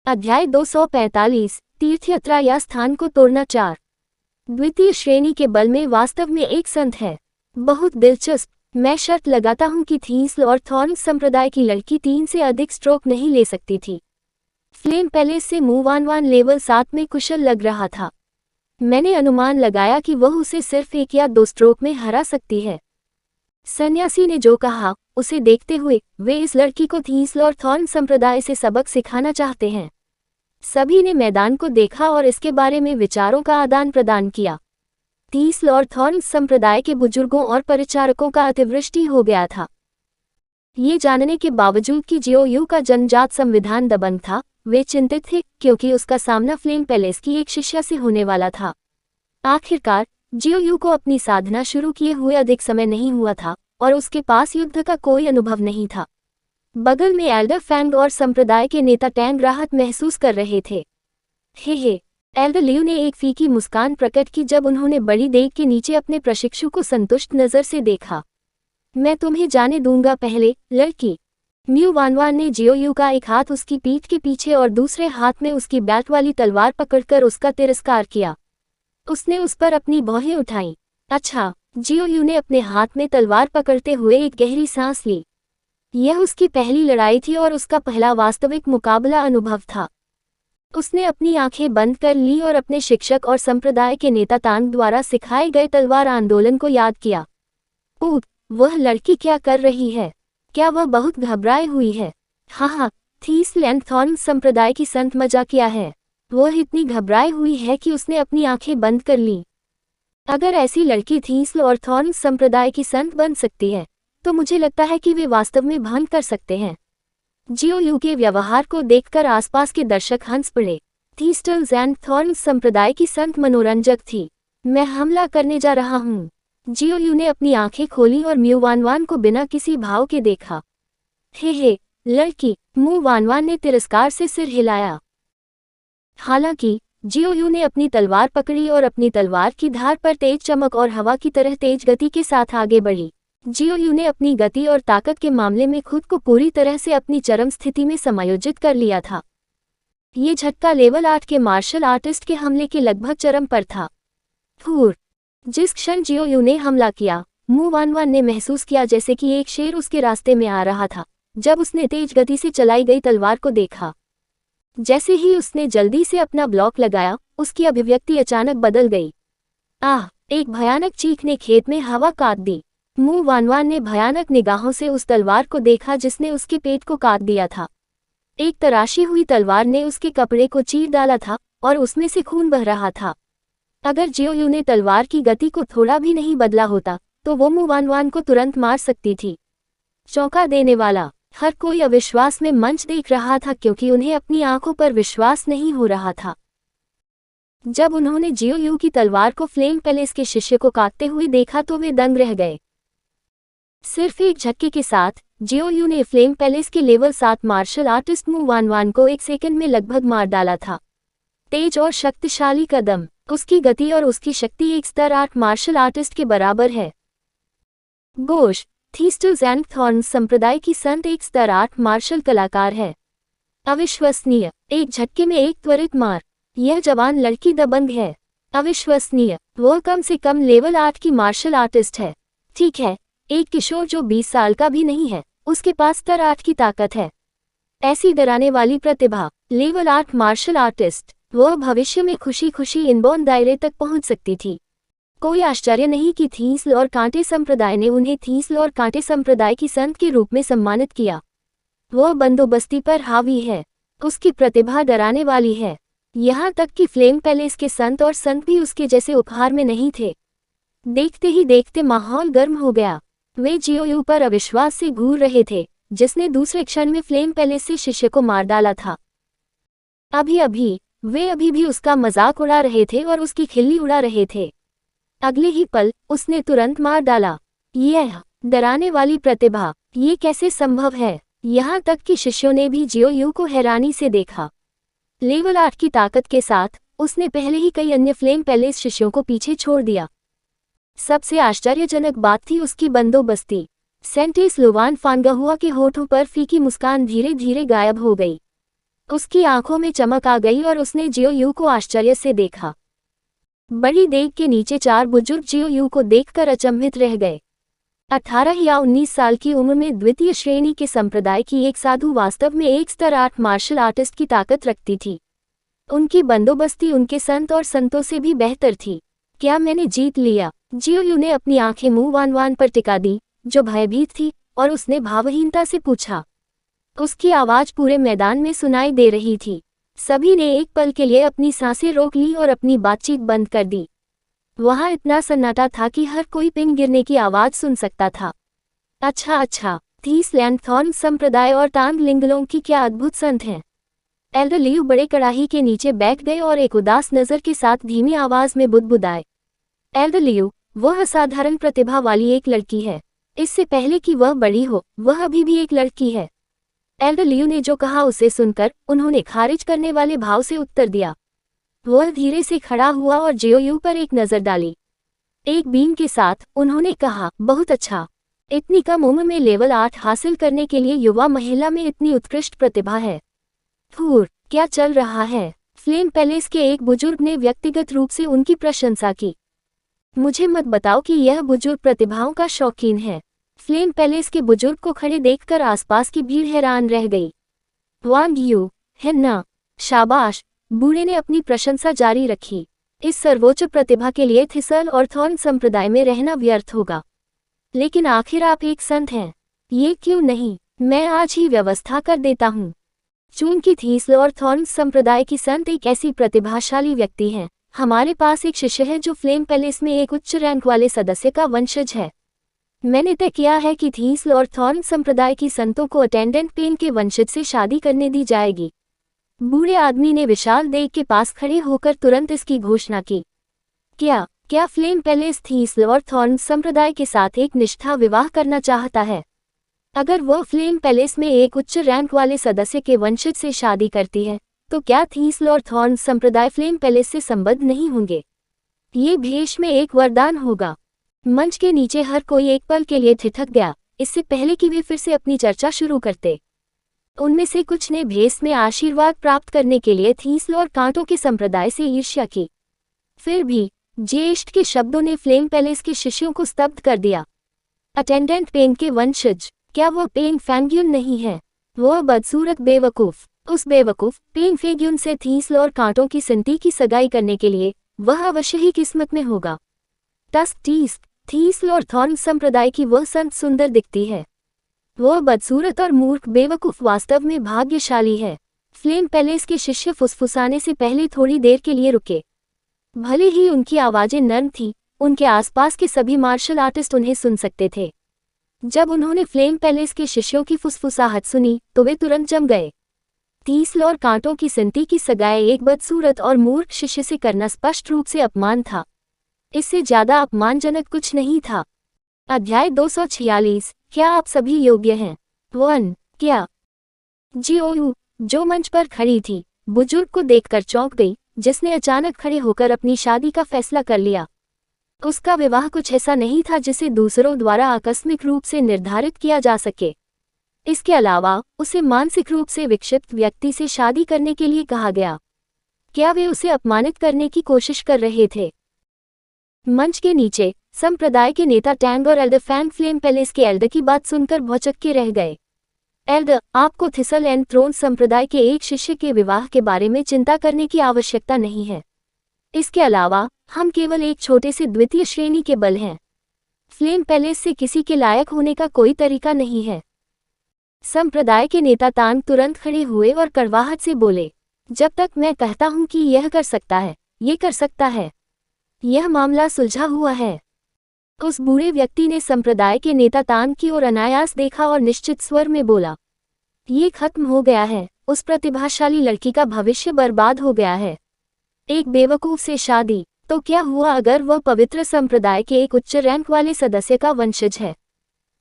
अध्याय 245 तीर्थयात्रा या स्थान को तोड़ना 4। द्वितीय श्रेणी के बल में वास्तव में एक संत है। बहुत दिलचस्प। मैं शर्त लगाता हूं कि थीस्ल और थॉर्न संप्रदाय की लड़की 3 से अधिक स्ट्रोक नहीं ले सकती थी। फ्लेम पैलेस से मूव ऑन लेवल 7 में कुशल लग रहा था। मैंने अनुमान लगाया कि वह उसे सिर्फ 1 या 2 स्ट्रोक में हरा सकती है। सन्यासी ने जो कहा उसे देखते हुए वे इस लड़की को थीस्ल और थॉर्न संप्रदाय से सबक सिखाना चाहते हैं। सभी ने मैदान को देखा और इसके बारे में विचारों का आदान प्रदान किया। थीस्ल और थॉर्न संप्रदाय के बुजुर्गों और परिचारकों का अतिवृष्टि हो गया था। ये जानने के बावजूद कि जियोयू का जन्मजात संविधान दबंग था, वे चिंतित थे क्योंकि उसका सामना फ्लेम पैलेस की एक शिष्या से होने वाला था। आखिरकार जियोयू को अपनी साधना शुरू किए हुए अधिक समय नहीं हुआ था और उसके पास युद्ध का कोई अनुभव नहीं था। बगल में एल्डर फैंग और संप्रदाय के नेता टैंग राहत महसूस कर रहे थे। हे एल्डर लियू ने एक फीकी मुस्कान प्रकट की जब उन्होंने बड़ी देग के नीचे अपने प्रशिक्षु को संतुष्ट नजर से देखा। मैं तुम्हें जाने दूंगा पहले, लड़की। म्यू वानवान ने जियोयू का एक हाथ उसकी पीठ के पीछे और दूसरे हाथ में उसकी बैट वाली तलवार पकड़कर उसका तिरस्कार किया। उसने उस पर अपनी भौहें उठाईं। अच्छा, जियोयू ने अपने हाथ में तलवार पकड़ते हुए एक गहरी सांस ली। यह उसकी पहली लड़ाई थी और उसका पहला वास्तविक मुकाबला अनुभव था। उसने अपनी आंखें बंद कर ली और अपने शिक्षक और संप्रदाय के नेता तांग द्वारा सिखाए गए तलवार आंदोलन को याद किया। ओह, वह लड़की क्या कर रही है? क्या वह बहुत घबराई हुई है? हाँ, थीस्ल एंड थॉर्न संप्रदाय की संत मजाकिया है। वह इतनी घबराई हुई है कि उसने अपनी आंखें बंद कर लीं। अगर ऐसी लड़की थीस्ल और थॉर्न संप्रदाय की संत बन सकती है, तो मुझे लगता है कि वे वास्तव में भान कर सकते हैं। जियोयू के व्यवहार को देखकर आसपास के दर्शक हंस पड़े। थीस्टल्स एंड थॉर्न संप्रदाय की संत मनोरंजक थी। मैं हमला करने जा रहा हूँ। जियोयू ने अपनी आंखें खोली और म्यू वानवान को बिना किसी भाव के देखा। हे लड़की, म्यू वानवान ने तिरस्कार से सिर हिलाया। हालांकि जियोयू ने अपनी तलवार पकड़ी और अपनी तलवार की धार पर तेज चमक और हवा की तरह तेज गति के साथ आगे बढ़ी। जियोयू ने अपनी गति और ताकत के मामले में खुद को पूरी तरह से अपनी चरम स्थिति में समायोजित कर लिया था। ये झटका लेवल 8 के मार्शल आर्टिस्ट के हमले के लगभग चरम पर था। जिस क्षण जियोयू ने हमला किया, म्यू वानवान ने महसूस किया जैसे कि एक शेर उसके रास्ते में आ रहा था। जब उसने तेज गति से चलाई गई तलवार को देखा, जैसे ही उसने जल्दी से अपना ब्लॉक लगाया, उसकी अभिव्यक्ति अचानक बदल गई। आह! एक भयानक चीख ने खेत में हवा काट दी। म्यू वानवान ने भयानक निगाहों से उस तलवार को देखा जिसने उसके पेट को काट दिया था। एक तराशी हुई तलवार ने उसके कपड़े को चीर डाला था और उसमें से खून बह रहा था। अगर जियोयू ने तलवार की गति को थोड़ा भी नहीं बदला होता, तो वो म्यू वानवान को तुरंत मार सकती थी। चौंका देने वाला। हर कोई अविश्वास में मंच देख रहा था क्योंकि उन्हें अपनी आंखों पर विश्वास नहीं हो रहा था। जब उन्होंने जियोयू की तलवार को फ्लेम पैलेस के शिष्य को काटते हुए देखा तो वे दंग रह गए। सिर्फ एक झटके के साथ जियोयू ने फ्लेम पैलेस के लेवल 7 मार्शल आर्टिस्ट म्यू वानवान को 1 सेकंड में लगभग मार डाला था। तेज और शक्तिशाली कदम। उसकी गति और उसकी शक्ति एक स्तर 8 मार्शल आर्टिस्ट के बराबर है। गोश, थीस्टल्स एंड थॉर्न संप्रदाय की संत एक स्तर 8 मार्शल कलाकार है। अविश्वसनीय। एक झटके में एक त्वरित मार। यह जवान लड़की दबंग है। अविश्वसनीय। वह कम से कम लेवल 8 की मार्शल आर्टिस्ट है। ठीक है, एक किशोर जो 20 साल का भी नहीं है, उसके पास स्तर 8 की ताकत है। ऐसी डराने वाली प्रतिभा। Level 8 martial artist. वह भविष्य में खुशी खुशी इनबॉर्न दायरे तक पहुंच सकती थी। कोई आश्चर्य नहीं कि थीस्ल और कांटे संप्रदाय ने उन्हें थीस्ल और कांटे संप्रदाय की संत के रूप में सम्मानित किया। वह बंदोबस्ती पर हावी है। उसकी प्रतिभा डराने वाली है। यहाँ तक कि फ्लेम पैलेस के संत और संत भी उसके जैसे उपहार में नहीं थे। देखते ही देखते माहौल गर्म हो गया। वे जियोयू पर अविश्वास से घूर रहे थे, जिसने दूसरे क्षण में फ्लेम पैलेस से शिष्य को मार डाला था। वे अभी भी उसका मजाक उड़ा रहे थे और उसकी खिल्ली उड़ा रहे थे। अगले ही पल उसने तुरंत मार डाला। यह डराने वाली प्रतिभा, ये कैसे संभव है? यहाँ तक कि शिष्यों ने भी जियोयू को हैरानी से देखा। लेवल 8 की ताकत के साथ उसने पहले ही कई अन्य फ्लेम पैलेस शिष्यों को पीछे छोड़ दिया। सबसे आश्चर्यजनक बात थी उसकी बंदोबस्ती। सेंटेस लुवान फानगहुआ के होठों पर फीकी मुस्कान धीरे धीरे गायब हो गई। उसकी आंखों में चमक आ गई और उसने जियो यू को आश्चर्य से देखा। बड़ी देग के नीचे 4 बुजुर्ग जियो यू को देखकर अचंभित रह गए। 18 या 19 साल की उम्र में द्वितीय श्रेणी के संप्रदाय की एक साधु वास्तव में एक स्तर 8 मार्शल आर्टिस्ट की ताकत रखती थी। उनकी बंदोबस्ती उनके संत और संतों से भी बेहतर थी। क्या मैंने जीत लिया? जियो यू ने अपनी आंखें मुंह वान वान पर टिका दी, जो भयभीत थी, और उसने भावहीनता से पूछा। उसकी आवाज पूरे मैदान में सुनाई दे रही थी। सभी ने एक पल के लिए अपनी सांसें रोक ली और अपनी बातचीत बंद कर दी। वहां इतना सन्नाटा था कि हर कोई पिन गिरने की आवाज सुन सकता था। अच्छा, थीस लैंथॉर्न संप्रदाय और तांग लिंगलों की क्या अद्भुत संत हैं। एल्डर लियू बड़े कड़ाही के नीचे बैठ गए और एक उदास नजर के साथ धीमी आवाज में बुदबुदाए। एल्डर लियू, वह असाधारण प्रतिभा वाली एक लड़की है। इससे पहले कि वह बड़ी हो, वह अभी भी एक लड़की है। एल्डर लियू ने जो कहा उसे सुनकर उन्होंने खारिज करने वाले भाव से उत्तर दिया। वह धीरे से खड़ा हुआ और जियो यू पर एक नजर डाली। एक बीन के साथ उन्होंने कहा, बहुत अच्छा। इतनी कम उम्र में लेवल 8 हासिल करने के लिए युवा महिला में इतनी उत्कृष्ट प्रतिभा है। थूर, क्या चल रहा है? फ्लेम पैलेस के एक बुजुर्ग ने व्यक्तिगत रूप से उनकी प्रशंसा की। मुझे मत बताओ कि यह बुजुर्ग प्रतिभाओं का शौकीन है। फ्लेम पैलेस के बुजुर्ग को खड़े देखकर आसपास की भीड़ हैरान रह गई। वांग यू, है ना? शाबाश। बूढ़े ने अपनी प्रशंसा जारी रखी। इस सर्वोच्च प्रतिभा के लिए थिसल और थॉर्न संप्रदाय में रहना व्यर्थ होगा। लेकिन आखिर आप एक संत हैं। ये क्यों नहीं? मैं आज ही व्यवस्था कर देता हूँ। चूंकि थीसल और थॉर्न संप्रदाय की संत एक ऐसी प्रतिभाशाली व्यक्ति हैं, हमारे पास एक शिष्य है जो फ्लेम पैलेस में एक उच्च रैंक वाले सदस्य का वंशज है। मैंने तय किया है कि थीसल और थॉर्न संप्रदाय की संतों को अटेंडेंट पेन के वंशज से शादी करने दी जाएगी। बूढ़े आदमी ने विशाल देग के पास खड़े होकर तुरंत इसकी घोषणा की। क्या फ्लेम पैलेस थीसल और थॉर्न संप्रदाय के साथ एक निष्ठा विवाह करना चाहता है? अगर वह फ्लेम पैलेस में एक उच्च रैंक वाले सदस्य के वंशज से शादी करती है, तो क्या थीसल और थॉर्न संप्रदाय फ्लेम पैलेस से संबद्ध नहीं होंगे? ये भेष में एक वरदान होगा। मंच के नीचे हर कोई एक पल के लिए ठिठक गया, इससे पहले कि वे फिर से अपनी चर्चा शुरू करते। उनमें से कुछ ने भेष में आशीर्वाद प्राप्त करने के लिए थीसल और कांटों के संप्रदाय से ईर्ष्या की। फिर भी ज्येष्ठ के शब्दों ने फ्लेम पैलेस के शिष्यों को स्तब्ध कर दिया। अटेंडेंट पेन के वंशज, क्या वह पेन फैंग्यून नहीं है? वह बदसूरत बेवकूफ, उस बेवकूफ पेन फैंग्यून से थीसल और कांटों की संति की सगाई करने के लिए वह अवश्य ही किस्मत में होगा। थीसल और थॉर्न संप्रदाय की वह संत सुंदर दिखती है। वह बदसूरत और मूर्ख बेवकूफ वास्तव में भाग्यशाली है। फ्लेम पैलेस के शिष्य फुसफुसाने से पहले थोड़ी देर के लिए रुके। भले ही उनकी आवाजें नर्म थीं, उनके आसपास के सभी मार्शल आर्टिस्ट उन्हें सुन सकते थे। जब उन्होंने फ्लेम पैलेस के शिष्यों की फुसफुसाहट सुनी तो वे तुरंत जम गए। थीसल और कांटों की संति की सगाई एक बदसूरत और मूर्ख शिष्य से करना स्पष्ट रूप से अपमान था। इससे ज्यादा अपमानजनक कुछ नहीं था। अध्याय 246, क्या आप सभी योग्य हैं? 1, क्या? जियो यू, जो मंच पर खड़ी थी, बुजुर्ग को देखकर चौंक गई, जिसने अचानक खड़े होकर अपनी शादी का फैसला कर लिया। उसका विवाह कुछ ऐसा नहीं था जिसे दूसरों द्वारा आकस्मिक रूप से निर्धारित किया जा सके। इसके अलावा उसे मानसिक रूप से विक्षिप्त व्यक्ति से शादी करने के लिए कहा गया। क्या वे उसे अपमानित करने की कोशिश कर रहे थे? मंच के नीचे संप्रदाय के नेता टैंग और एल्डर फैंग फ्लेम पैलेस के एल्डर की बात सुनकर भौचक्के रह गए। एल्डर, आपको थिसल एंड थ्रोन संप्रदाय के एक शिष्य के विवाह के बारे में चिंता करने की आवश्यकता नहीं है। इसके अलावा हम केवल एक छोटे से द्वितीय श्रेणी के बल हैं। फ्लेम पैलेस से किसी के लायक होने का कोई तरीका नहीं है। संप्रदाय के नेता तांग तुरंत खड़े हुए और कड़वाहट से बोले, जब तक मैं कहता हूं कि यह कर सकता है, ये कर सकता है। यह मामला सुलझा हुआ है। उस बूढ़े व्यक्ति ने संप्रदाय के नेता तांग की ओर अनायास देखा और निश्चित स्वर में बोला, ये खत्म हो गया है। उस प्रतिभाशाली लड़की का भविष्य बर्बाद हो गया है। एक बेवकूफ से शादी, तो क्या हुआ अगर वह पवित्र संप्रदाय के एक उच्च रैंक वाले सदस्य का वंशज है?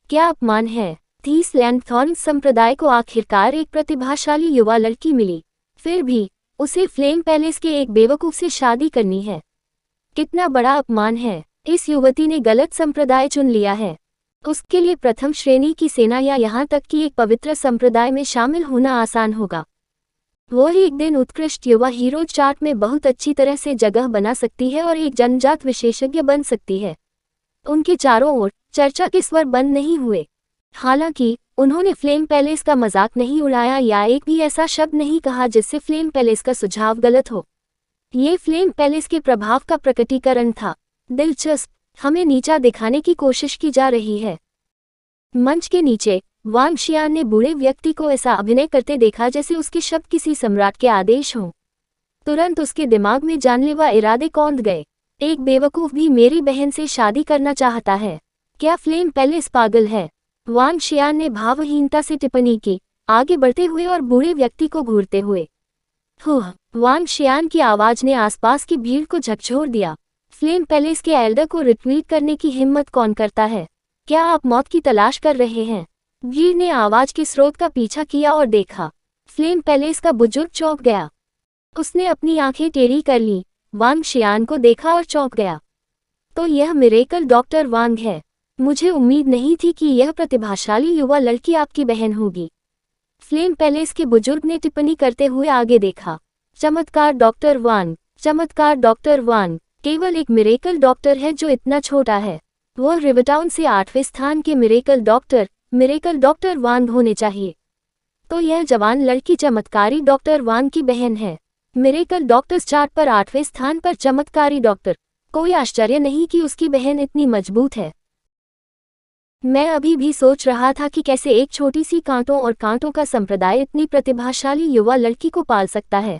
क्या अपमान है। थीसल एंड थॉर्न संप्रदाय को आखिरकार एक प्रतिभाशाली युवा लड़की मिली, फिर भी उसे फ्लेम पैलेस के एक बेवकूफ से शादी करनी है। कितना बड़ा अपमान है। इस युवती ने गलत संप्रदाय चुन लिया है। उसके लिए प्रथम श्रेणी की सेना या यहाँ तक कि एक पवित्र संप्रदाय में शामिल होना आसान होगा। वो एक दिन उत्कृष्ट युवा हीरो चार्ट में बहुत अच्छी तरह से जगह बना सकती है और एक जन्मजात विशेषज्ञ बन सकती है। उनके चारों ओर चर्चा के स्वर बंद नहीं हुए। हालांकि उन्होंने फ्लेम पैलेस का मजाक नहीं उड़ाया या एक भी ऐसा शब्द नहीं कहा जिससे फ्लेम पैलेस का सुझाव गलत हो। ये फ्लेम पैलेस के प्रभाव का प्रकटीकरण था। दिलचस्प, हमें नीचा दिखाने की कोशिश की जा रही है। मंच के नीचे वांग शियान ने बूढ़े व्यक्ति को ऐसा अभिनय करते देखा जैसे उसके शब्द किसी सम्राट के आदेश हों। तुरंत उसके दिमाग में जानलेवा इरादे कौंध गए। एक बेवकूफ भी मेरी बहन से शादी करना चाहता है। क्या फ्लेम पैलेस पागल है? वांग शियान ने भावहीनता से टिप्पणी की, आगे बढ़ते हुए और बूढ़े व्यक्ति को घूरते हुए। वांग शियान की आवाज ने आसपास की भीड़ को झकझोर दिया। फ्लेम पैलेस के एल्डर को रिट्वीट करने की हिम्मत कौन करता है? क्या आप मौत की तलाश कर रहे हैं? भीड़ ने आवाज के स्रोत का पीछा किया और देखा। फ्लेम पैलेस का बुजुर्ग चौंक गया। उसने अपनी आंखें टेढ़ी कर ली, वांग शियान को देखा और चौंक गया। तो यह मिरेकल डॉक्टर वांग है। मुझे उम्मीद नहीं थी कि यह प्रतिभाशाली युवा लड़की आपकी बहन होगी। फ्लेम पैलेस के बुजुर्ग ने टिप्पणी करते हुए आगे देखा। चमत्कार डॉक्टर वांग, चमत्कार डॉक्टर वांग, केवल एक मिरेकल डॉक्टर है जो इतना छोटा है। वह रिवरटाउन से 8वें स्थान के मिरेकल डॉक्टर वांग होने चाहिए। तो यह जवान लड़की चमत्कारी डॉक्टर वांग की बहन है। मिरेकल डॉक्टर्स चार्ट पर 8वें स्थान पर चमत्कारी डॉक्टर। कोई आश्चर्य नहीं कि उसकी बहन इतनी मजबूत है। मैं अभी भी सोच रहा था कि कैसे एक छोटी सी कांटों और कांटों का संप्रदाय इतनी प्रतिभाशाली युवा लड़की को पाल सकता है।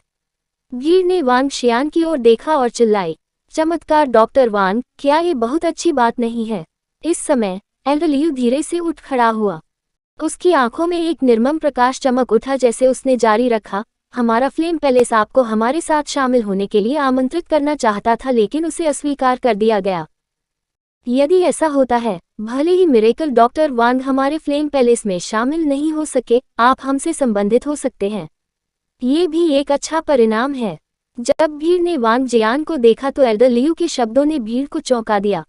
भीड़ ने वांग शियान की ओर देखा और चिल्लाई, चमत्कार डॉक्टर वांग, क्या ये बहुत अच्छी बात नहीं है? इस समय एल्डर लियू धीरे से उठ खड़ा हुआ। उसकी आंखों में एक निर्मम प्रकाश चमक उठा जैसे उसने जारी रखा, हमारा फ्लेम पैलेस आपको हमारे साथ शामिल होने के लिए आमंत्रित करना चाहता था लेकिन उसे अस्वीकार कर दिया गया। यदि ऐसा होता है, भले ही मिरेकल डॉक्टर वांग हमारे फ्लेम पैलेस में शामिल नहीं हो सके, आप हमसे संबंधित हो सकते हैं। ये भी एक अच्छा परिणाम है। जब भीड़ ने वांग जियान को देखा तो एल्डर लियू के शब्दों ने भीड़ को चौंका दिया।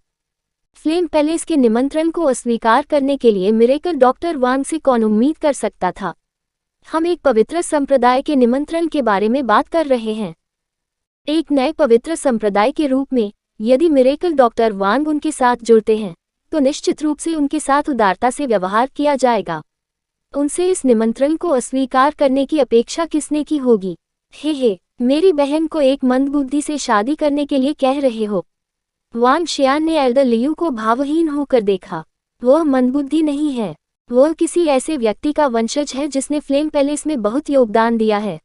फ्लेम पैलेस के निमंत्रण को अस्वीकार करने के लिए मिरेकल डॉक्टर वांग से कौन उम्मीद कर सकता था? हम एक पवित्र संप्रदाय के निमंत्रण के बारे में बात कर रहे हैं। एक नए पवित्र संप्रदाय के रूप में यदि मिरेकल डॉक्टर वांग उनके साथ जुड़ते हैं तो निश्चित रूप से उनके साथ उदारता से व्यवहार किया जाएगा। उनसे इस निमंत्रण को अस्वीकार करने की अपेक्षा किसने की होगी? हे, मेरी बहन को एक मंदबुद्धि से शादी करने के लिए कह रहे हो? वांग शियान ने एल्डर लियू को भावहीन होकर देखा। वह मंदबुद्धि नहीं है, वह किसी ऐसे व्यक्ति का वंशज है जिसने फ्लेम पैलेस में बहुत योगदान दिया है।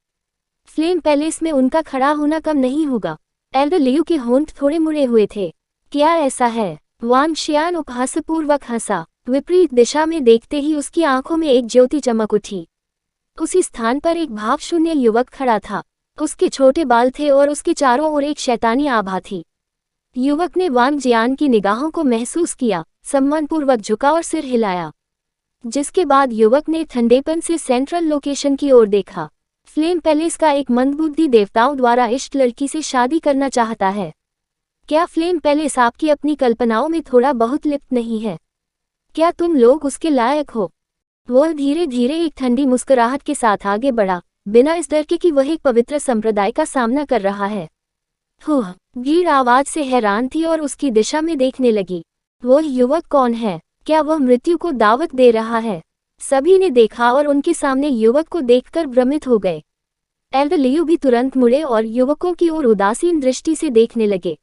फ्लेम पैलेस में उनका खड़ा होना कम नहीं होगा। एल्डर लियू के होंठ थोड़े मुड़े हुए थे। क्या ऐसा है? वांग शियान उपहासपूर्वक हंसा। विपरीत दिशा में देखते ही उसकी आंखों में एक ज्योति चमक उठी। उसी स्थान पर एक भावशून्य युवक खड़ा था। उसके छोटे बाल थे और उसके चारों ओर एक शैतानी आभा थी। युवक ने वांग जियान की निगाहों को महसूस किया, सम्मानपूर्वक झुका और सिर हिलाया। जिसके बाद युवक ने ठंडेपन से सेंट्रल लोकेशन की ओर देखा। फ्लेम पैलेस का एक मंदबुद्धि देवताओं द्वारा इष्ट लड़की से शादी करना चाहता है। क्या फ्लेम पैलेस आपकी अपनी कल्पनाओं में थोड़ा बहुत लिप्त नहीं है? क्या तुम लोग उसके लायक हो? वह धीरे धीरे एक ठंडी मुस्कुराहट के साथ आगे बढ़ा, बिना इस डर के कि वह एक पवित्र संप्रदाय का सामना कर रहा है। भीड़ आवाज से हैरान थी और उसकी दिशा में देखने लगी। वह युवक कौन है? क्या वह मृत्यु को दावत दे रहा है? सभी ने देखा और उनके सामने युवक को देखकर भ्रमित हो गए। एल्डर लियू भी तुरंत मुड़े और युवकों की ओर उदासीन दृष्टि से देखने लगे।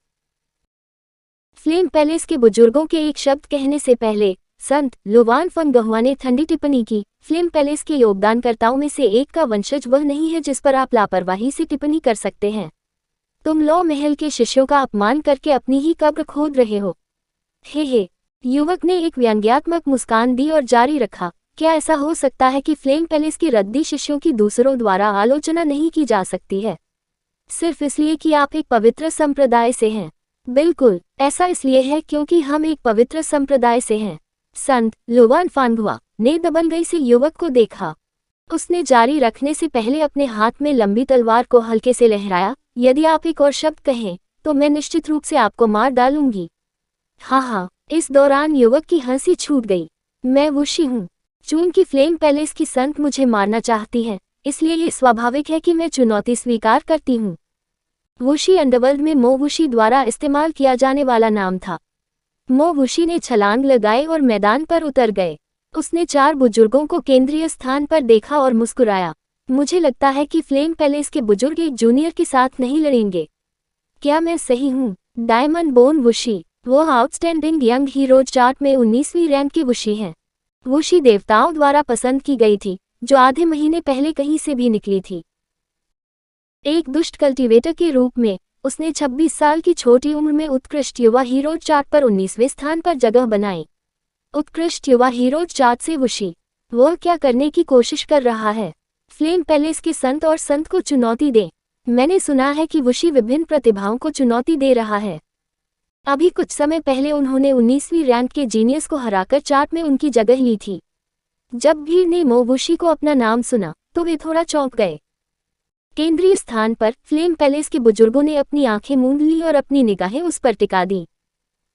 फ्लेम पैलेस के बुजुर्गों के एक शब्द कहने से पहले संत लुवान फंगहुआ ने ठंडी टिप्पणी की, फ्लेम पैलेस के योगदानकर्ताओं में से एक का वंशज वह नहीं है जिस पर आप लापरवाही से टिप्पणी कर सकते हैं। तुम लौ महल के शिष्यों का अपमान करके अपनी ही कब्र खोद रहे हो। हे, युवक ने एक व्यंग्यात्मक मुस्कान दी और जारी रखा, क्या ऐसा हो सकता है कि फ्लेम पैलेस की रद्दी शिष्यों की दूसरों द्वारा आलोचना नहीं की जा सकती है, सिर्फ इसलिए कि आप एक पवित्र संप्रदाय से हैं? बिल्कुल, ऐसा इसलिए है क्योंकि हम एक पवित्र संप्रदाय से हैं। संत लुवान फांगहुआ ने दबंगई से युवक को देखा। उसने जारी रखने से पहले अपने हाथ में लंबी तलवार को हल्के से लहराया, यदि आप एक और शब्द कहें तो मैं निश्चित रूप से आपको मार डालूंगी। हाँ, इस दौरान युवक की हंसी छूट गई। मैं वुशी हूँ। चूंकि फ्लेम पैलेस की संत मुझे मारना चाहती है, इसलिए ये स्वाभाविक है कि मैं चुनौती स्वीकार करती हूँ। वुशी अंडरवर्ल्ड में मो वुशी द्वारा इस्तेमाल किया जाने वाला नाम था। मो वुशी ने छलांग लगाई और मैदान पर उतर गए। उसने 4 बुजुर्गों को केंद्रीय स्थान पर देखा और मुस्कुराया। मुझे लगता है कि फ्लेम पैलेस के बुजुर्ग एक जूनियर के साथ नहीं लड़ेंगे। क्या मैं सही हूँ? डायमंड बोन वुशी, वो आउटस्टैंडिंग यंग हीरोज चार्ट में 19वीं रैंक की वुशी हैं। वुशी देवताओं द्वारा पसंद की गई थी, जो आधे महीने पहले कहीं से भी निकली थी। एक दुष्ट कल्टीवेटर के रूप में उसने 26 साल की छोटी उम्र में उत्कृष्ट युवा हीरोज चार्ट पर 19वें स्थान पर जगह बनाई। उत्कृष्ट युवा हीरोज चार्ट से वुशी, वो क्या करने की कोशिश कर रहा है? फ्लेम पैलेस के संत और संत को चुनौती दे। मैंने सुना है कि वुशी विभिन्न प्रतिभाओं को चुनौती दे रहा है। अभी कुछ समय पहले उन्होंने 19वीं रैंक के जीनियस को हराकर चार्ट में उनकी जगह ली थी। जब भीड़ ने मो वुशी को अपना नाम सुना तो वे थोड़ा चौंक गए। केंद्रीय स्थान पर फ्लेम पैलेस के बुजुर्गों ने अपनी आंखें मूंद ली और अपनी निगाहें उस पर टिका दी।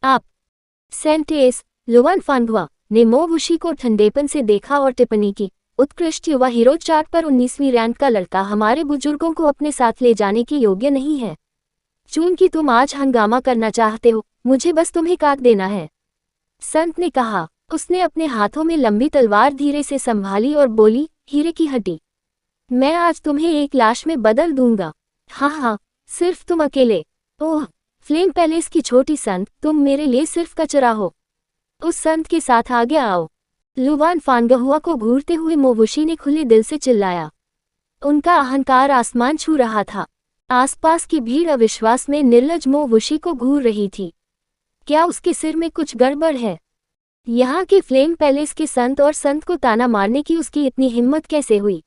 आप सेंटेस लुवान फानगुआ ने मो वुशी को ठंडेपन से देखा और टिप्पणी की, उत्कृष्ट युवा हीरो चार्ट पर 19वीं रैंक का लड़का हमारे बुजुर्गों को अपने साथ ले जाने के योग्य नहीं है। चूंकि तुम आज हंगामा करना चाहते हो, मुझे बस तुम्हें काट देना है, संत ने कहा। उसने अपने हाथों में लंबी तलवार धीरे से संभाली और बोली, हीरे की हड्डी, मैं आज तुम्हें एक लाश में बदल दूंगा। हाँ हाँ, सिर्फ तुम अकेले। ओह, फ्लेम पैलेस की छोटी संत, तुम मेरे लिए सिर्फ कचरा हो। उस संत के साथ आगे आओ। लुवान फानगहुआ को घूरते हुए मो वुशी ने खुले दिल से चिल्लाया। उनका अहंकार आसमान छू रहा था। आसपास की भीड़ अविश्वास में निर्लज मो वुशी को घूर रही थी। क्या उसके सिर में कुछ गड़बड़ है? यहाँ के फ्लेम पैलेस के संत और संत को ताना मारने की उसकी इतनी हिम्मत कैसे हुई?